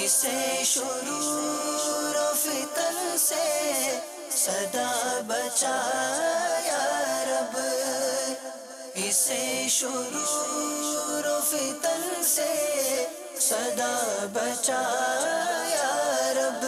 اسے شرور و فتن سے صدا بچا یا رب، اسے شرور و فتن سے صدا بچا یا رب۔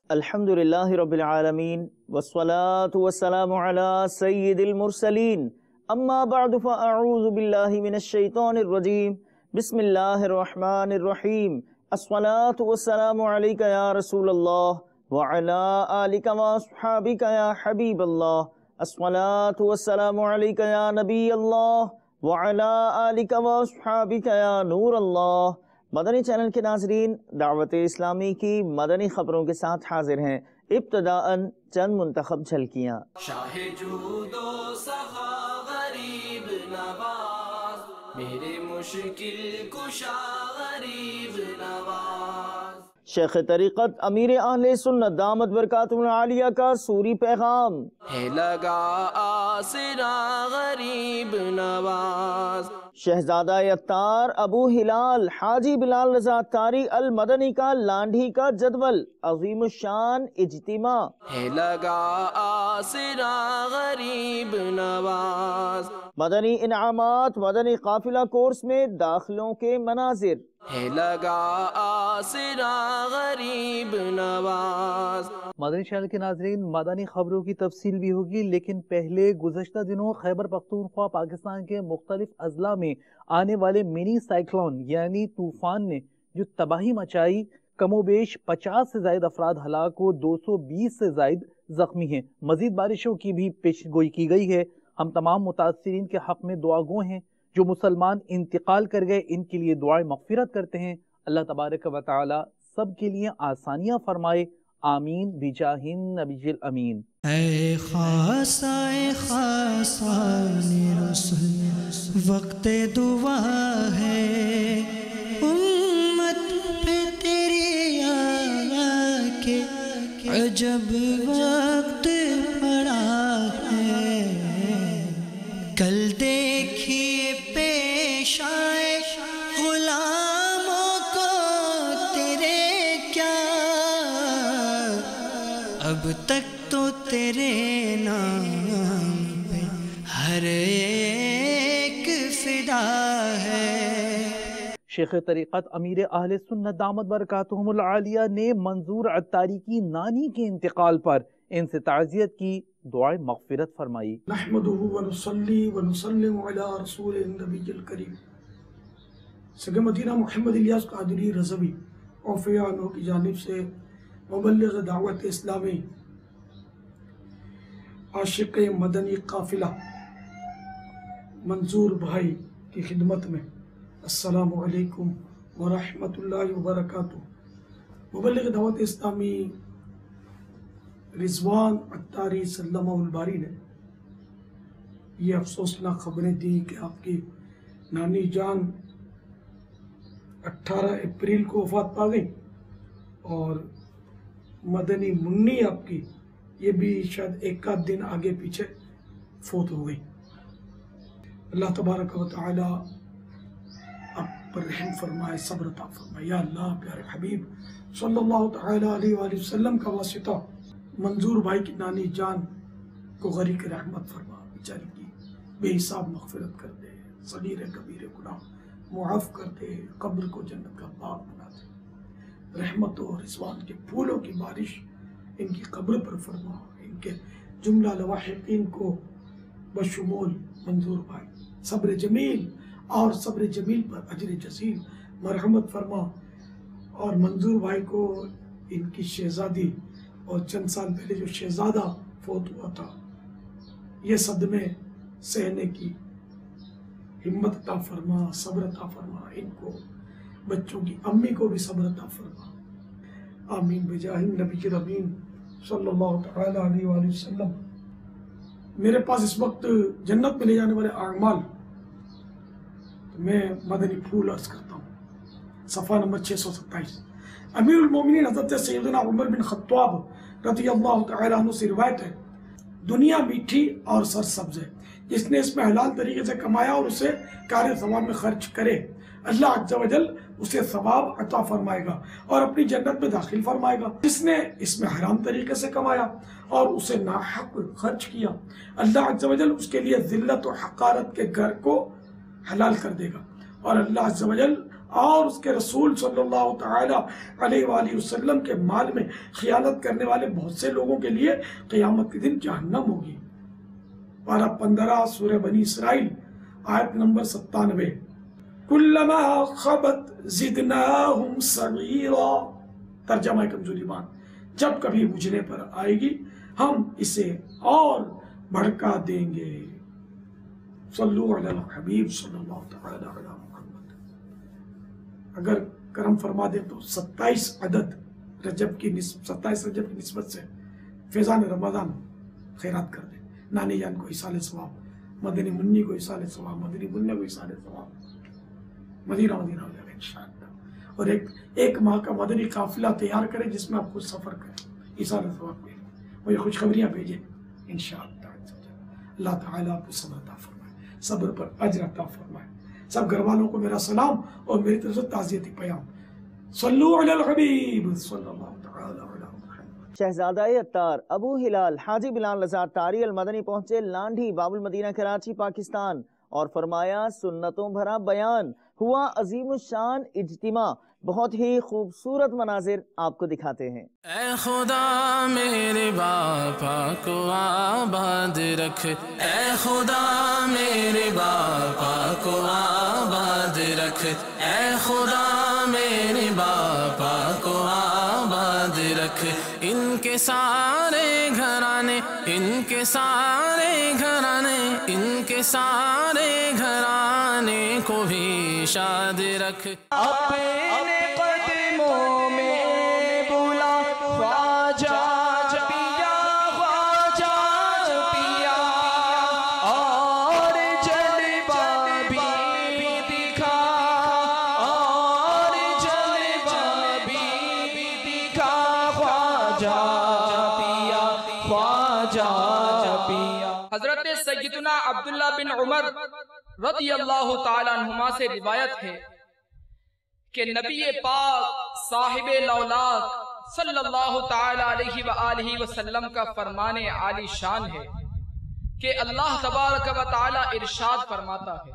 الحمدللہ رب العالمین والصلاة والسلام علی سید المرسلین، اما بعد فاعوذ باللہ من الشیطان الرجیم، بسم اللہ الرحمن الرحیم۔ الصلاة والسلام علیک یا رسول اللہ وعلی آلک واصحابک یا حبیب اللہ۔ الصلاة والسلام علیک یا نبی اللہ وعلی آلک واصحابک یا نور اللہ۔ مدنی چینل کے ناظرین، دعوت اسلامی کی مدنی خبروں کے ساتھ حاضر ہیں۔ ابتداءً چند منتخب جھلکیاں۔ شاہ جود و سخا غریب نواز، میرے مشکل کشا غریب نواز۔ شیخ طریقت امیر اہل سنت دامت برکاتہ العالیہ کا سوری پیغام۔ ہے لگا آسرا غریب نواز۔ شہزادہ اتار ابو ہلال حاجی بلال رضا اتاری المدنی کا لانڈھی کا جدول، عظیم الشان اجتماع۔ ہے لگا آسرا غریب نواز۔ مدنی انعامات مدنی قافلہ کورس میں داخلوں کے مناظر۔ ہے لگا آسرا غریب نواز۔ مدنی چینل کے ناظرین، مدنی خبروں کی تفصیل بھی ہوگی، لیکن پہلے گزشتہ دنوں خیبر پختونخوا پاکستان کے مختلف اضلاع میں آنے والے منی سائیکلون یعنی طوفان نے جو تباہی مچائی، کم و بیش 50 سے زائد افراد ہلاک و 220 سے زائد زخمی ہیں۔ مزید بارشوں کی بھی پیش گوئی کی گئی ہے۔ ہم تمام متاثرین کے حق میں دعا گو ہیں۔ جو مسلمان انتقال کر گئے ان کے لیے دعائیں مغفرت کرتے ہیں۔ اللہ تبارک و تعالی سب کے لیے آسانیاں فرمائے، آمین بجاہ النبی الامین۔ اے خاصا رسول وقت دعا ہے، امت پہ تیری آیا کہ عجب وقت پڑا ہے، کل دیکھیے پیش آئے غلاموں کو تیرے کیا، اب تک تو تیرے نام پہ ہر ایک فدا ہے۔ شیخ طریقت امیر اہل سنت دامت برکاتہم العالیہ نے منظور عطاری کی نانی کے انتقال پر ان سے تعزیت کی، دعائیں مغفرت فرمائی۔ نحمده ونصلي ونسلم على رسول النبی الکریم۔ سگ مدینہ محمد الیاس قادری رضوی اوفیاء انہوں کی جانب سے مبلغ دعوت اسلامی عاشق مدنی قافلہ منظور بھائی کی خدمت میں السلام علیکم ورحمۃ اللہ وبرکاتہ۔ مبلغ دعوت اسلامی رضوان عطاری سلمہ الباری نے یہ افسوسناک خبریں دی کہ آپ کی نانی جان 18 اپریل کو وفات پا گئی، اور مدنی منی آپ کی یہ بھی شاید ایک آدھ دن آگے پیچھے فوت ہو گئی۔ اللہ تبارک و تعالی آپ پر رحم فرمائے، صبر عطا فرمائے۔ یا اللہ پیارے حبیب صلی اللہ تعالی علیہ وآلہ وسلم کا واسطہ منظور بھائی کی نانی جان کو غریق رحمت فرما، بیچاری کی بے حساب مغفرت کر دے، صغیر کبیر گناہ معاف کر دے، قبر کو جنت کا باغ بنا دے، رحمت و رضوان کے پھولوں کی بارش ان کی قبر پر فرما، ان کے جملہ لواحقین کو بشمول منظور بھائی صبر جمیل اور صبر جمیل پر اجر جزیل مرحمت فرما، اور منظور بھائی کو ان کی شہزادی اور چند سال پہلے جو شہزادہ فوت ہوا تھا یہ صدمے سہنے کی ہمت عطا فرما، صبر عطا فرما، ان کو بچوں کی امی کو بھی صبر عطا فرما، آمین بجاہ النبی الامین صلی اللہ تعالی علیہ وآلہ وسلم۔ میرے پاس اس وقت جنت میں لے جانے والے اعمال، تو میں مدنی پھول عرض کرتا ہوں۔ صفحہ نمبر 627۔ امیر المومنین حضرت سیدنا عمر بن خطاب رضی اللہ تعالی عنہ سے روایت ہے، دنیا میٹھی اور سرسبز ہے، جس نے اس میں حلال طریقے سے کمایا اور اسے کار ثواب میں خرچ کرے، اللہ عز و جل اسے ثواب عطا فرمائے گا اور اپنی جنت میں داخل فرمائے گا۔ جس نے اس میں حرام طریقے سے کمایا اور اسے ناحق خرچ کیا، اللہ عز و جل اس کے لیے ذلت و حقارت کے گھر کو حلال کر دے گا، اور اللہ عز و جل اور اس کے رسول صلی اللہ تعالی علیہ وآلہ وسلم کے مال میں خیانت کرنے والے بہت سے لوگوں کے لیے قیامت کے دن جہنم ہوگی۔ پارہ 15 سورہ بنی اسرائیل آیت نمبر 97۔ کلما خبت زدناہم سعیرا، ترجمہ کمزوری بان، جب کبھی بجھنے پر آئے گی ہم اسے اور بھڑکا دیں گے۔ صلو علی الحبیب صلی اللہ تعالی علی محمد۔ اگر کرم فرما دے تو 27 عدد رجب کی 27 رجب کی نسبت سے فیضان رمضان خیرات کر دیں۔ نانی جان کو ایصال ثواب، مدنی منی کو ایصال ثواب، مدنی منی کو ایصال ثواب، مدینہ مدینہ ہو جائے گا انشاءاللہ۔ اور ایک ماہ کا مدنی قافلہ تیار کریں جس میں آپ خود سفر کریں، ایصال ثواب کے لیے مجھے خوشخبریاں بھیجیں انشاءاللہ۔ اللہ تعالیٰ آپ کو صبر عطا فرمائے، صبر پر اجر عطا فرمائے۔ سب گھر والوں کو میرا سلام اور میری طرف سے تعزیتی پیام۔ صلو علی الحبیب صلی اللہ تعالی علی محمد۔ شہزادہ عطار ابو ہلال حاجی بلال رضا طاری المدنی پہنچے لانڈھی باب المدینہ کراچی پاکستان، اور فرمایا سنتوں بھرا بیان ہوا عظیم الشان اجتماع، بہت ہی خوبصورت مناظر آپ کو دکھاتے ہیں۔ اے خدا میرے باپا کو آباد رکھ، اے خدا میرے باپا کو آباد رکھ، اے خدا میرے باپا کو آباد رکھ، ان کے سارے گھرانے، ان کے سارے گھرانے، ان کے سارے گھرانے کو بھی شاد رکھ۔ اپنے قدموں میں بولا خواجہ پیا، خواجہ پیا، اور جلوہ بھی دکھا، اور جلوہ بھی دکھا، خواجہ پیا، خواجہ پیا۔ حضرت سیدنا عبداللہ بن عمر رضی اللہ تعالیٰ عنہما سے روایت ہے کہ نبی پاک صاحب لولاک صلی اللہ تعالیٰ علیہ وآلہ وسلم کا فرمان عالی شان ہے کہ اللہ تبارک و تعالیٰ ارشاد فرماتا ہے،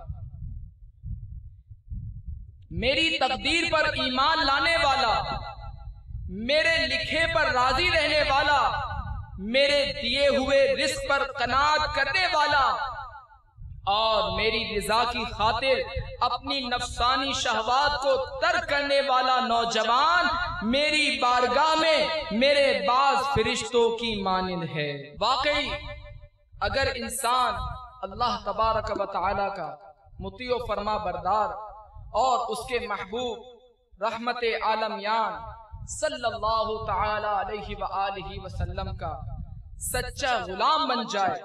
میری تقدیر پر ایمان لانے والا، میرے لکھے پر راضی رہنے والا، میرے دیے ہوئے رزق پر قناعت کرنے والا، اور میری رضا کی خاطر اپنی نفسانی شہوات کو ترک کرنے والا نوجوان میری بارگاہ میں میرے بعض فرشتوں کی مانند ہے۔ واقعی اگر انسان اللہ تبارک و تعالی کا مطیع و فرما بردار اور اس کے محبوب رحمت عالمیان صلی اللہ تعالی علیہ وآلہ وسلم کا سچا غلام بن جائے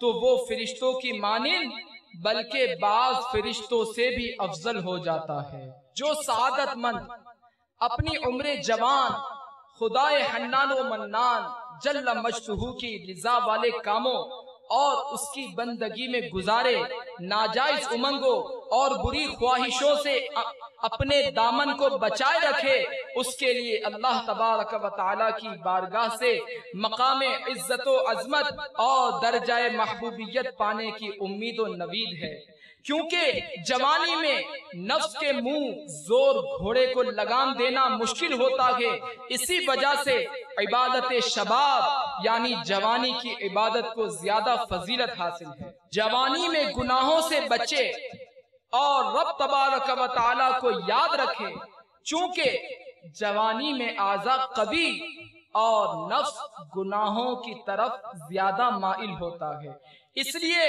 تو وہ فرشتوں کی مانند بلکہ بعض فرشتوں سے بھی افضل ہو جاتا ہے۔ جو سعادت مند اپنی عمر جوان خدائے حنان و منان جل مجدہ کی رضا والے کاموں اور اس کی بندگی میں گزارے، ناجائز امنگوں اور بری خواہشوں سے اپنے دامن کو بچائے رکھے، اس کے لیے اللہ تبارک و تعالیٰ کی بارگاہ سے مقام عزت و عظمت اور درجہ محبوبیت پانے کی امید و نوید ہے۔ کیونکہ جوانی میں نفس کے منہ زور گھوڑے کو لگام دینا مشکل ہوتا ہے، اسی وجہ سے عبادت شباب یعنی جوانی کی عبادت کو زیادہ فضیلت حاصل ہے۔ جوانی میں گناہوں سے بچے اور رب تبارک و تعالیٰ کو یاد رکھے، چونکہ جوانی میں اعضاء قوی اور نفس گناہوں کی طرف زیادہ مائل ہوتا ہے، اس لیے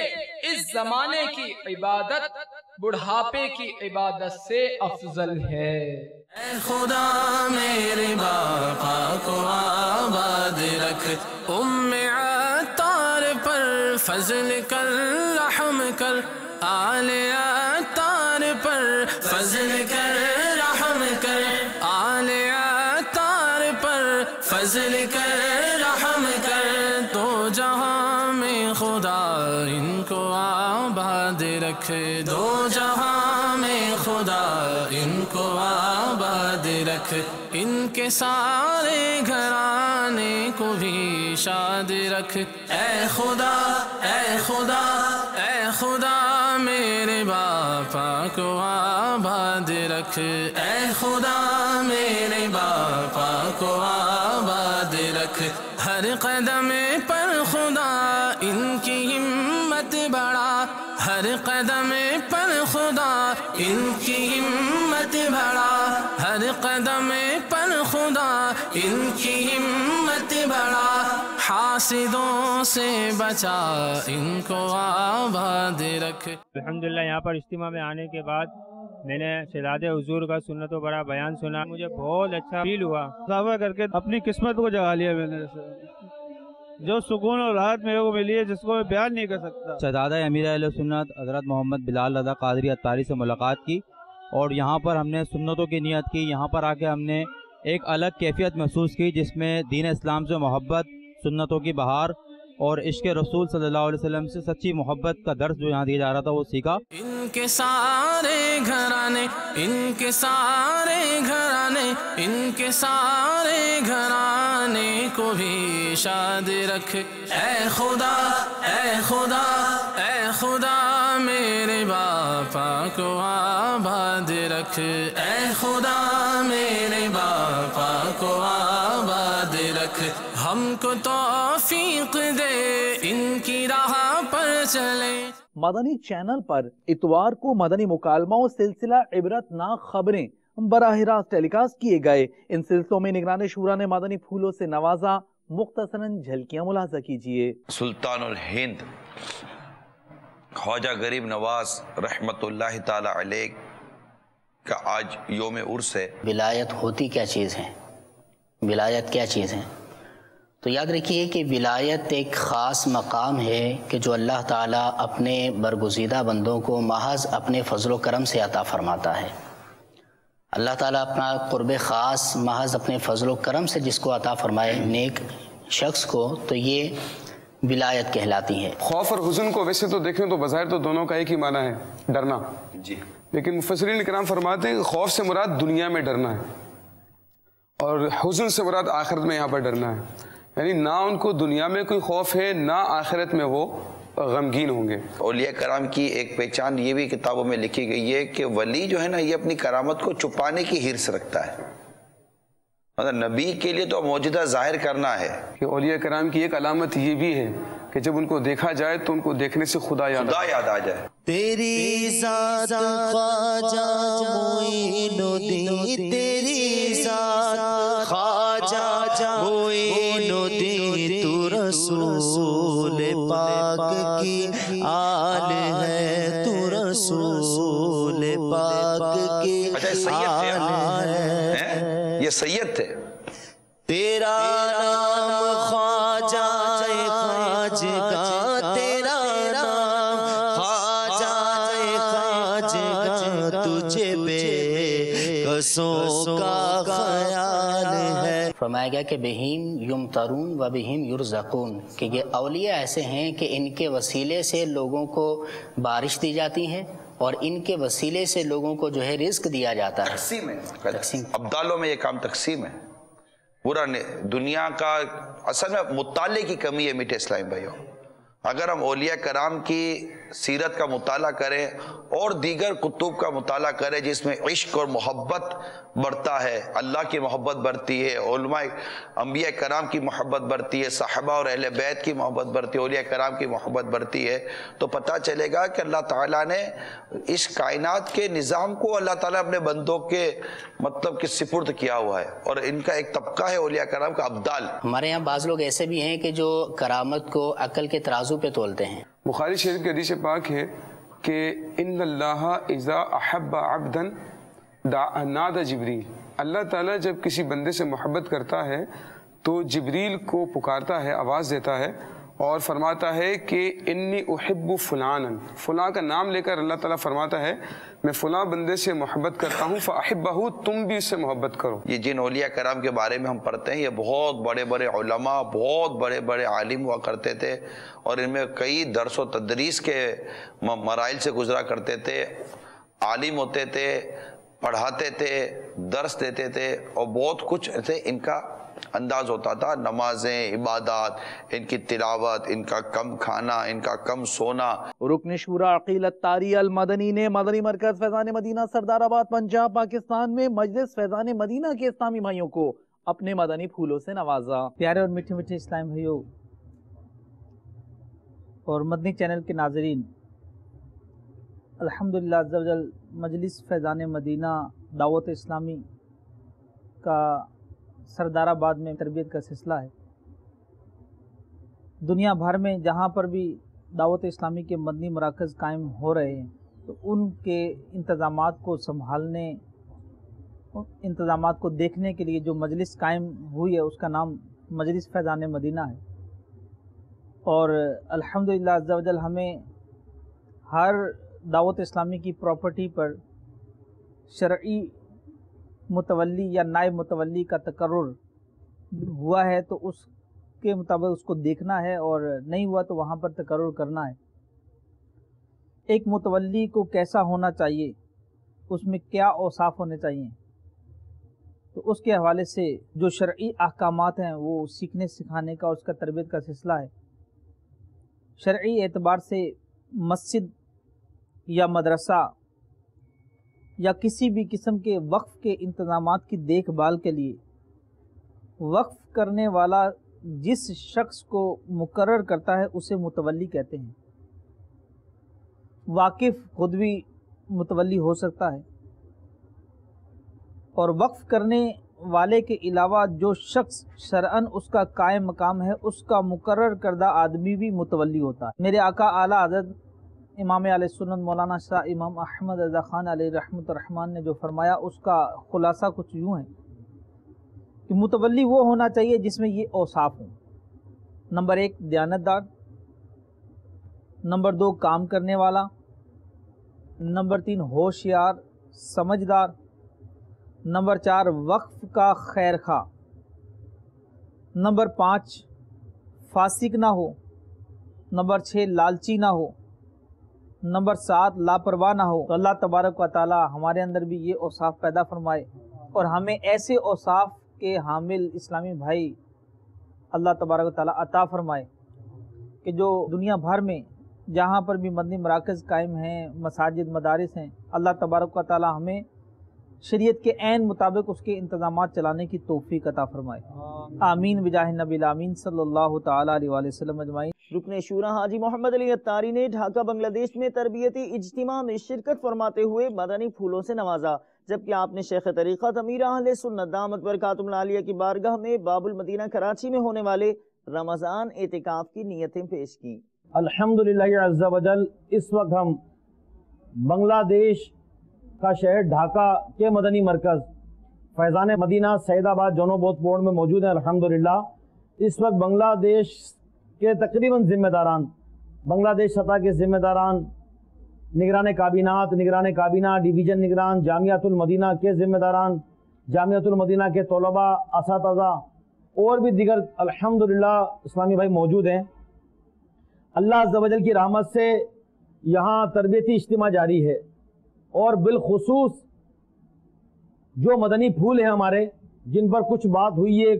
اس زمانے کی عبادت بڑھاپے کی عبادت سے افضل ہے۔ اے خدا میرے باپا کو آباد رکھ، ام عطار پر فضل کر رحم کر، آل عطار پر فضل کر رحم کر، آل عطار پر فضل کر رحم کر، تو جہاں میں خدا ان کو آباد رکھ، دو جہاں میں خدا خدا ان کو آباد رکھ، ان کے سارے گھرانے کو بھی شاد رکھ۔ اے خدا اے خدا اے خدا میرے باپا کو آباد رکھ، اے خدا میرے باپا کو آباد رکھ۔ ہر قدم پر خدا ان کی ہمت بڑھا، ہر قدم پر خدا ان کی ہمت بڑھا، ہر قدم پر خدا ان کی ہمت بڑھا۔ حاسدوں سے بچا ان کو آباد رکھ۔ الحمدللہ یہاں پر اجتماع میں آنے کے بعد میں نے شہزادے حضور کا سنت و بڑا بیان سنا، مجھے بہت اچھا فیل ہوا۔ صحابہ کر کے اپنی قسمت کو جگا لیا میں نے، جو سکون اور راحت میرے کو ملی ہے جس کو میں بیان نہیں کر سکتا۔ شہزادہ امیر اہل سنت حضرت محمد بلال رضا قادری اتاری سے ملاقات کی، اور یہاں پر ہم نے سنتوں کی نیت کی۔ یہاں پر آ کے ہم نے ایک الگ کیفیت محسوس کی جس میں دین اسلام سے محبت، سنتوں کی بہار اور عشق رسول صلی اللہ علیہ وسلم سے سچی محبت کا درس جو یہاں دیا جا رہا تھا وہ سیکھا۔ ان کے سارے گھرانے، ان کے سارے گھرانے، ان کے سارے گھرانے کو بھی شاد رکھ۔ اے خدا اے خدا اے خدا میرے باپا کو آباد رکھ، اے خدا میرے باپا کو آباد رکھ۔ ہم کو توفیق دے ان کی راہ پر چلے۔ مدنی چینل پر اتوار کو مدنی مکالموں سلسلہ عبرت ناک خبریں براہ راست ٹیلی کاسٹ کیے گئے۔ ان سلسلوں میں نگران شورا نے مدنی پھولوں سے نوازا، مختصراً جھلکیاں ملاحظہ کیجیے۔ سلطان الہند خواجہ غریب نواز رحمت اللہ تعالی علیہ کا آج یوم عرس ہے۔ ولایت ہوتی کیا چیز ہے، ولایت کیا چیز ہے؟ تو یاد رکھیے کہ ولایت ایک خاص مقام ہے کہ جو اللہ تعالیٰ اپنے برگزیدہ بندوں کو محض اپنے فضل و کرم سے عطا فرماتا ہے۔ اللہ تعالیٰ اپنا قرب خاص محض اپنے فضل و کرم سے جس کو عطا فرمائے نیک شخص کو، تو یہ ولایت کہلاتی ہے۔ خوف اور حزن کو ویسے تو دیکھیں تو بظاہر تو دونوں کا ایک ہی معنی ہے، ڈرنا جی، لیکن مفسرین کرام فرماتے ہیں کہ خوف سے مراد دنیا میں ڈرنا ہے اور حزن سے مراد آخرت میں یہاں پر ڈرنا ہے، یعنی نہ ان کو دنیا میں کوئی خوف ہے نہ آخرت میں وہ غمگین ہوں گے۔ اولیاء کرام کی ایک پہچان یہ بھی کتابوں میں لکھی گئی ہے کہ ولی جو ہے نا یہ اپنی کرامت کو چھپانے کی حرص رکھتا ہے، مطلب نبی کے لیے تو معجزہ ظاہر کرنا ہے۔ کہ اولیاء کرام کی ایک علامت یہ بھی ہے کہ جب ان کو دیکھا جائے تو ان کو دیکھنے سے خدا یاد آ جائے۔ تیری ذات خواجہ معین الدین، تیری ذات خواجہ معین الدین، تو رسول پاک کی آل ہے، تو رسول پاک کی آل ہے۔ یہ سید تھے۔ تیرا نام خواجہ خواجگاں، تیرا نام خواجہ خواجگاں، تجھے بے کسوں کا خیال ہے۔ فرمایا گیا کہ بہیم یمترون و بہیم یرزقون، کہ یہ اولیاء ایسے ہیں کہ ان کے وسیلے سے لوگوں کو بارش دی جاتی ہے اور ان کے وسیلے سے لوگوں کو جو ہے رزق دیا جاتا ہے۔ تقسیم ہے، ابدالوں میں یہ کام تقسیم ہے۔ پورا دنیا کا اصل میں مطالعے کی کمی ہے میٹھے اسلامی بھائیوں۔ اگر ہم اولیاء کرام کی سیرت کا مطالعہ کریں اور دیگر کتب کا مطالعہ کریں جس میں عشق اور محبت بڑھتا ہے، اللہ کی محبت بڑھتی ہے، علماء انبیاء کرام کی محبت بڑھتی ہے، صحابہ اور اہل بیت کی محبت بڑھتی ہے، اولیاء کرام کی محبت بڑھتی ہے، تو پتہ چلے گا کہ اللہ تعالیٰ نے اس کائنات کے نظام کو اللہ تعالیٰ اپنے بندوں کے مطلب کہ سپرد کیا ہوا ہے، اور ان کا ایک طبقہ ہے اولیاء کرام کا ابدال۔ ہمارے یہاں بعض لوگ ایسے بھی ہیں کہ جو کرامت کو عقل کے ترازو پہ تولتے ہیں۔ بخاری شریف کے حدیث پاک ہے کہ ان اللہ اذا احب عبدا نادى جبریل، اللہ تعالیٰ جب کسی بندے سے محبت کرتا ہے تو جبریل کو پکارتا ہے، آواز دیتا ہے اور فرماتا ہے کہ انی احب فلانا، فلاں کا نام لے کر اللہ تعالیٰ فرماتا ہے میں فلاں بندے سے محبت کرتا ہوں، فاحبہ، تم بھی اس سے محبت کرو۔ یہ جن اولیاء کرام کے بارے میں ہم پڑھتے ہیں یہ بہت بڑے بڑے علماء، بہت بڑے بڑے عالم ہوا کرتے تھے، اور ان میں کئی درس و تدریس کے مراحل سے گزرا کرتے تھے، عالم ہوتے تھے، پڑھاتے تھے، درس دیتے تھے، اور بہت کچھ ایسے ان کا انداز ہوتا تھا، نمازیں، عبادات، ان کی تلاوت، ان کا کم کھانا، ان کا کم سونا۔ رکن شورا عقیل الطاری المدنی نے مدنی مرکز فیضان مدینہ سردار آباد پنجاب پاکستان میں مجلس فیضان مدینہ کے اسلامی بھائیوں کو اپنے مدنی پھولوں سے نوازا۔ پیارے اور میٹھے میٹھے اسلام بھائیوں اور مدنی چینل کے ناظرین، الحمدللہ عز و جل مجلس فیضان مدینہ دعوت اسلامی کا سردار آباد میں تربیت کا سلسلہ ہے۔ دنیا بھر میں جہاں پر بھی دعوت اسلامی کے مدنی مراکز قائم ہو رہے ہیں تو ان کے انتظامات کو سنبھالنے، انتظامات کو دیکھنے کے لیے جو مجلس قائم ہوئی ہے اس کا نام مجلس فیضان مدینہ ہے۔ اور الحمدللہ عز و جل ہمیں ہر دعوت اسلامی کی پراپرٹی پر شرعی متولی یا نائب متولی کا تقرر ہوا ہے تو اس کے مطابق اس کو دیکھنا ہے، اور نہیں ہوا تو وہاں پر تقرر کرنا ہے۔ ایک متولی کو کیسا ہونا چاہیے، اس میں کیا اوصاف ہونے چاہیے، تو اس کے حوالے سے جو شرعی احکامات ہیں وہ سیکھنے سکھانے کا اور اس کا تربیت کا سلسلہ ہے۔ شرعی اعتبار سے مسجد یا مدرسہ یا کسی بھی قسم کے وقف کے انتظامات کی دیکھ بھال کے لیے وقف کرنے والا جس شخص کو مقرر کرتا ہے اسے متولی کہتے ہیں۔ واقف خود بھی متولی ہو سکتا ہے، اور وقف کرنے والے کے علاوہ جو شخص شرعاً اس کا قائم مقام ہے اس کا مقرر کردہ آدمی بھی متولی ہوتا ہے۔ میرے آقا اعلیٰ حضرت امام علیہ سنت مولانا شاہ امام احمد رضا خان علیہ رحمۃ الرحمن نے جو فرمایا اس کا خلاصہ کچھ یوں ہے کہ متولی وہ ہونا چاہیے جس میں یہ اوصاف ہوں۔ نمبر 1 دیانتدار، نمبر 2 کام کرنے والا، نمبر 3 ہوشیار سمجھدار، نمبر 4 وقف کا خیر خواہ، نمبر 5 فاسق نہ ہو، نمبر 6 لالچی نہ ہو، نمبر 7 لاپرواہ نہ ہو۔ تو اللہ تبارک و تعالی ہمارے اندر بھی یہ اوصاف پیدا فرمائے اور ہمیں ایسے اوصاف کے حامل اسلامی بھائی اللہ تبارک و تعالی عطا فرمائے کہ جو دنیا بھر میں جہاں پر بھی مدنی مراکز قائم ہیں، مساجد مدارس ہیں، اللہ تبارک و تعالی ہمیں شریعت کے عین مطابق اس کے انتظامات چلانے کی توفیق عطا فرمائے۔ آمین بجاہ نبی الامین صلی اللہ تعالی علیہ وآلہ وسلم اجمعین۔ رکن شورا حاجی محمد علی اتاری نے ڈھاکہ بنگلہ دیش میں تربیتی اجتماع میں شرکت فرماتے ہوئے مدنی پھولوں سے نوازا، جبکہ آپ نے شیخ طریقت امیر اہل سنت دامت برکاتہم العالیہ کی بارگاہ میں باب المدینہ کراچی میں ہونے والے رمضان اعتکاف کی نیتیں پیش کی۔ الحمدللہ عز و جل اس وقت ہم بنگلہ دیش کا شہر ڈھاکہ کے مدنی مرکز فیضان مدینہ سعید آباد جونو بوت پور میں موجود ہیں۔ الحمدللہ اس وقت بنگلہ دیش کے تقریباً ذمہ داران، بنگلہ دیش سطح کے ذمہ داران، نگران کابینہ ڈویژن نگران، جامعۃ المدینہ کے ذمہ داران، جامعۃ المدینہ کے طلباء، اساتذہ اور بھی دیگر الحمدللہ اسلامی بھائی موجود ہیں۔ اللہ عز و جل کی رحمت سے یہاں تربیتی اجتماع جاری ہے، اور بالخصوص جو مدنی پھول ہیں ہمارے جن پر کچھ بات ہوئی ہے،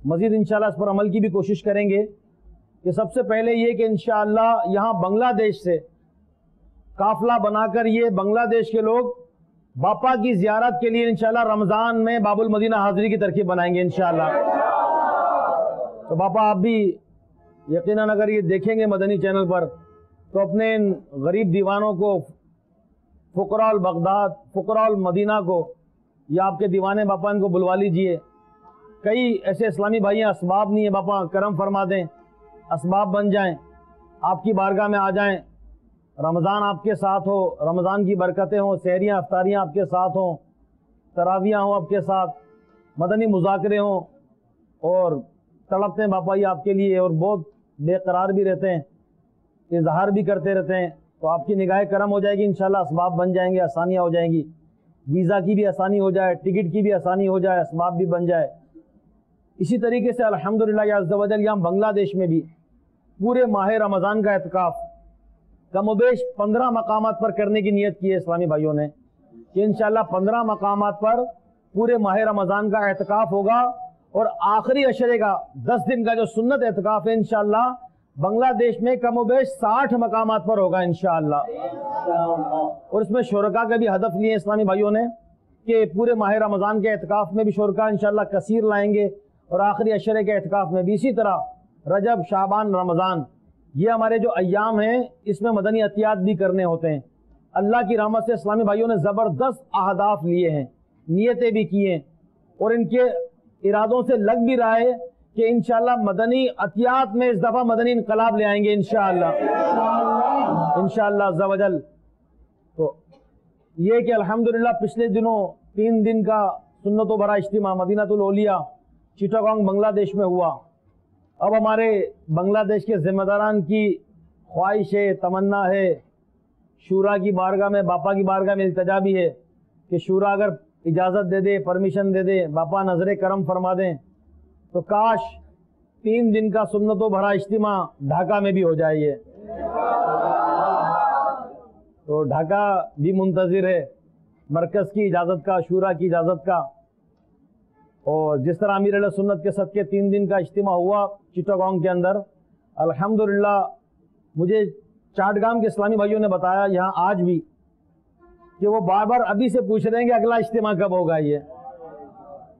مزید انشاءاللہ اس پر عمل کی بھی کوشش کریں گے کہ سب سے پہلے یہ کہ انشاءاللہ یہاں بنگلہ دیش سے قافلہ بنا کر یہ بنگلہ دیش کے لوگ باپا کی زیارت کے لیے انشاءاللہ رمضان میں باب المدینہ حاضری کی ترکیب بنائیں گے انشاءاللہ۔ تو باپا آپ بھی یقیناً اگر یہ دیکھیں گے مدنی چینل پر تو اپنے غریب دیوانوں کو، فقراء البغداد، فقراء المدینہ کو، یا آپ کے دیوانے باپا ان کو بلوا لیجئے۔ کئی ایسے اسلامی بھائی ہیں اسباب نہیں ہیں، باپا کرم فرما دیں، اسباب بن جائیں، آپ کی بارگاہ میں آ جائیں، رمضان آپ کے ساتھ ہو، رمضان کی برکتیں ہوں، سحریاں افطاریاں آپ کے ساتھ ہوں، تراویاں ہوں آپ کے ساتھ، مدنی مذاکرے ہوں، اور تڑپتے ہیں باپا یہ آپ کے لیے، اور بہت بے قرار بھی رہتے ہیں، اظہار بھی کرتے رہتے ہیں، تو آپ کی نگاہ کرم ہو جائے گی انشاءاللہ، اسباب بن جائیں گے، آسانیاں ہو جائیں گی، ویزا کی بھی آسانی ہو جائے، ٹکٹ کی بھی آسانی ہو جائے، اسباب بھی بن جائے۔ اسی طریقے سے الحمدللہ عز و جل یہاں بنگلہ دیش میں بھی پورے ماہ رمضان کا اعتکاف کم و بیش 15 مقامات پر کرنے کی نیت کی ہے اسلامی بھائیوں نے کہ انشاءاللہ 15 مقامات پر پورے ماہ رمضان کا اعتکاف ہوگا، اور آخری عشرے کا 10 دن کا جو سنت اعتکاف ہے انشاءاللہ بنگلہ دیش میں کم و بیش 60 مقامات پر ہوگا انشاءاللہ. اور اس میں شرکاء کا بھی ہدف لیے اسلامی بھائیوں نے کہ پورے ماہ رمضان کے اعتکاف میں بھی شرکاء انشاءاللہ کثیر لائیں گے، اور آخری عشرے کے اعتکاف میں بھی اسی طرح. رجب، شعبان، رمضان یہ ہمارے جو ایام ہیں اس میں مدنی عطیات بھی کرنے ہوتے ہیں. اللہ کی رحمت سے اسلامی بھائیوں نے زبردست اہداف لیے ہیں، نیتیں بھی کی ہیں، اور ان کے ارادوں سے لگ بھی رہا ہے کہ انشاءاللہ مدنی عطیات میں اس دفعہ مدنی انقلاب لے آئیں گے انشاءاللہ عز و جل. تو یہ کہ الحمدللہ پچھلے دنوں 3 دن کا سنت و برا اجتماع مدینہ الاولیاء چٹاگانگ بنگلہ دیش میں ہوا. اب ہمارے بنگلہ دیش کے ذمہ داران کی خواہش ہے، تمنا ہے، شورا کی بارگاہ میں، باپا کی بارگاہ میں التجا بھی ہے کہ شورا اگر اجازت دے دے، پرمیشن دے دے، باپا نظر کرم فرما دیں تو کاش 3 دن کا سنت و بھرا اجتماع ڈھاکہ میں بھی ہو جائے. یہ تو ڈھاکہ بھی منتظر ہے مرکز کی اجازت کا، شورا کی اجازت کا. اور جس طرح امیر علیہ سنت کے صدقے 3 دن کا اجتماع ہوا چٹاگانگ کے اندر، الحمدللہ مجھے چاٹگام کے اسلامی بھائیوں نے بتایا یہاں آج بھی کہ وہ بار بار ابھی سے پوچھ رہے ہیں کہ اگلا اجتماع کب ہوگا. یہ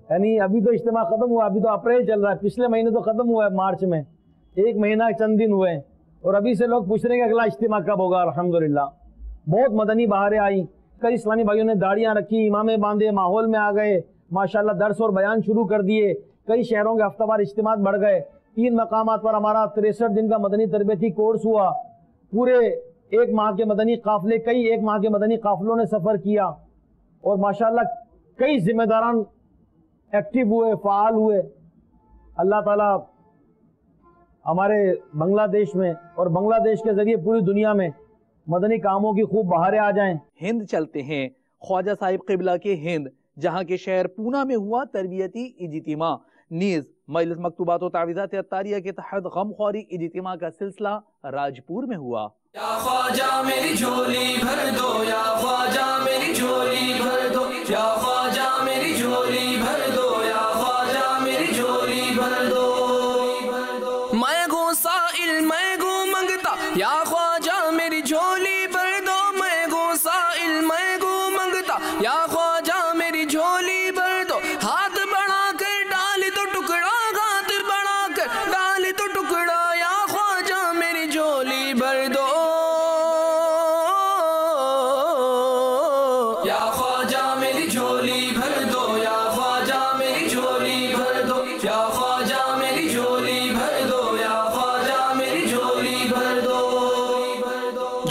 یعنی ابھی تو اجتماع ختم ہوا، ابھی تو اپریل چل رہا ہے، پچھلے مہینے تو ختم ہوا ہے مارچ میں، 1 مہینہ چند دن ہوئے ہیں، اور ابھی سے لوگ پوچھ رہے ہیں کہ اگلا اجتماع کب ہوگا. الحمدللہ بہت مدنی بہاریں آئیں، کئی اسلامی بھائیوں نے داڑیاں رکھی، امامے باندھے، ماحول میں آ گئے، ماشاءاللہ درس اور بیان شروع کر دیے. کئی شہروں کے ہفتہ وار اجتماعات بڑھ گئے. 3 مقامات پر ہمارا 63 دن کا مدنی تربیتی کورس ہوا. پورے 1 ماہ کے مدنی قافلے، کئی 1 ماہ کے مدنی قافلوں نے سفر کیا، اور ماشاءاللہ کئی ذمہ داران ایکٹیو ہوئے، فعال ہوئے. اللہ تعالیٰ ہمارے بنگلہ دیش میں اور بنگلہ دیش کے ذریعے پوری دنیا میں مدنی کاموں کی خوب بہاریں آ جائیں. ہند چلتے ہیں خواجہ صاحب قبلہ کے ہند، جہاں کے شہر پونا میں ہوا تربیتی اجتماع. نیز مجلس مکتوبات و تعویذات عطاریہ کے تحت غم خواری اجتماع کا سلسلہ راجپور میں ہوا. یا خواجہ میری جھولی بھر دو، یا خواجہ میری جھولی بھر دو، یا خواجہ میری جھولی بھر دو، یا خواجہ میری جھولی بھر دو. میں گو سائل میں گو منگتا، یا خواجہ میری جھولی بھر دو. میں گو سائل میں گو منگتا، یا خواجہ میری جھولی بھر دو. ہاتھ بڑھا کر ڈال تو ٹکڑا، ہاتھ بڑھا کر ڈال تو ٹکڑا، یا خواجہ میری جھولی بھر دو. یا خواجہ میری جھولی بھر دو، یا خواجہ میری جھولی بھر دو، یا خواجہ میری جھولی بھر دو، یا خواجہ میری جھولی بھر دو.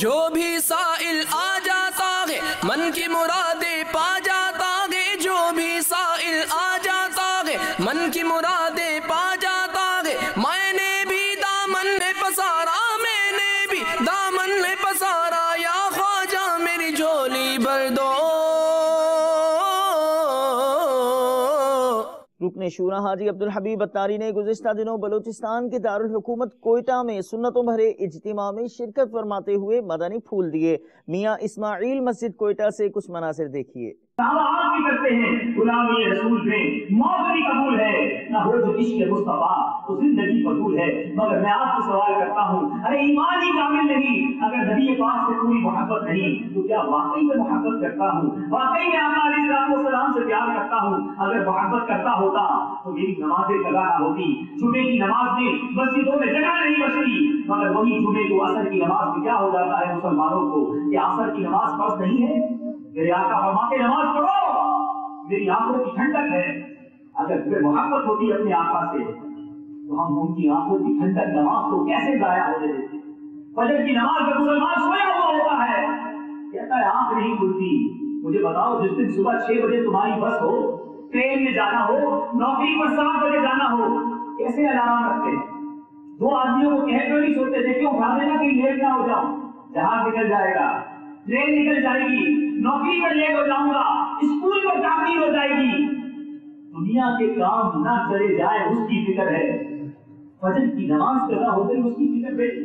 جو بھی سائل آ جاتا ہے من کی مرادیں پا جاتا ہے، جو بھی سائل آ جاتا ہے من کی مرادیں پا جاتا ہے. میں نے بھی دامن میں پسارا، میں نے بھی دامن میں پسارا، یا خواجہ میری جھولی بھر دو. رکن شورا حاجی عبدالحبیب اتاری نے گزشتہ دنوں بلوچستان کے دارالحکومت کوئٹہ میں سنتوں بھرے اجتماع میں شرکت فرماتے ہوئے مدنی پھول دیے. میاں اسماعیل مسجد کوئٹہ سے کچھ مناظر دیکھیے. دعویٰ بھی کرتے ہیں غلامی رسول میں موت بھی قبول ہے، نہ ہو جو عشق مصطفیٰ تو زندگی قبول ہے. مگر میں آپ سے سوال کرتا ہوں، ارے ایمان ہی کامل نہیں، اگر نبی پاک سے پوری محبت نہیں تو کیا واقعی میں محبت کرتا ہوں؟ واقعی میں آقا علیہ السلام سے پیار کرتا ہوں؟ اگر محبت کرتا ہوتا تو میری نمازیں قضا نہ ہوتی. جمعے کی نماز میں مسجدوں میں جگہ نہیں بچتی، مگر وہی جمعے کو عصر کی نماز میں کیا ہو جاتا ہے مسلمانوں کو کہ عصر کی نماز فرض نہیں ہے. میرے آقا فرماتے نماز پڑھو، میری آنکھوں کی ٹھنڈک ہے. اگر تمہیں محبت ہوتی اپنے آقا سے تو ہم ان کی آنکھوں کی ٹھنڈک نماز کو کیسے ضائع ہونے دیتے؟ فجر کی نماز میں مسلمان سویا ہوا ہوتا ہے، کہتا ہے آنکھ نہیں کھلتی. مجھے بتاؤ جس دن صبح 6 بجے تمہاری بس ہو، ٹرین میں جانا ہو، نوکری پر 7 بجے جانا ہو، کیسے الارم رکھتے ہیں؟ 2 آدمیوں کو کہہ کر نہیں سوتے تھے کیوں اٹھا دینا کہ لیٹ نہ ہو جاؤں، جہاز نکل جائے گا، ٹرین نکل جائے گی، نوکری پر لیٹ ہو جاؤں گا، اسکول پر تعطیل ہو جائے گی. دنیا کے کام نہ چلے جائے اس کی فکر ہے، فجر کی نماز قضا ہو گئی اس کی فکر بیٹی.